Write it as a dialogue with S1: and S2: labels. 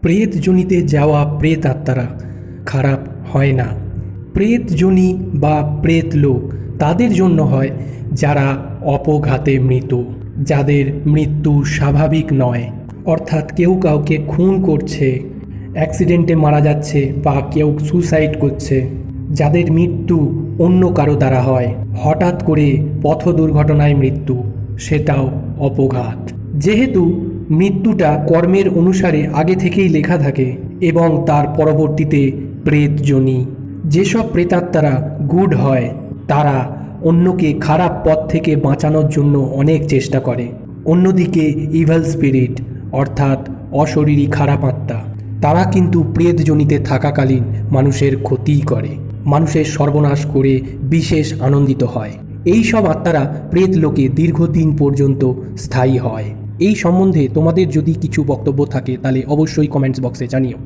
S1: প্রেতজনিতে যাওয়া প্রেত আত্মারা খারাপ হয় না। প্রেতজনি বা প্রেত লোক তাদের জন্য হয় যারা অপঘাতে মৃত, যাদের মৃত্যু স্বাভাবিক নয়, অর্থাৎ কেউ কাউকে খুন করছে, অ্যাক্সিডেন্টে মারা যাচ্ছে বা কেউ সুসাইড করছে, যাদের মৃত্যু অন্য কারো দ্বারা হয়, হঠাৎ করে পথ দুর্ঘটনায় মৃত্যু, সেটাও অপঘাত। যেহেতু মৃত্যুটা কর্মের অনুসারে আগে থেকেই লেখা থাকে এবং তার পরবর্তীতে প্রেতজনি, যেসব প্রেতাত্মারা গুড হয় তারা অন্যকে খারাপ পথ থেকে বাঁচানোর জন্য অনেক চেষ্টা করে। অন্যদিকে ইভাল স্পিরিট অর্থাৎ অশরীরী খারাপ আত্মা, তারা কিন্তু প্রেতজনিতে থাকাকালীন মানুষের ক্ষতিই করে, মানুষের সর্বনাশ করে বিশেষ আনন্দিত হয়। এই সব আত্মারা প্রেত লোকে দীর্ঘদিন পর্যন্ত স্থায়ী হয়। এই সম্বন্ধে তোমাদের যদি কিছু বক্তব্য থাকে তাহলে অবশ্যই কমেন্টস বক্সে জানিও।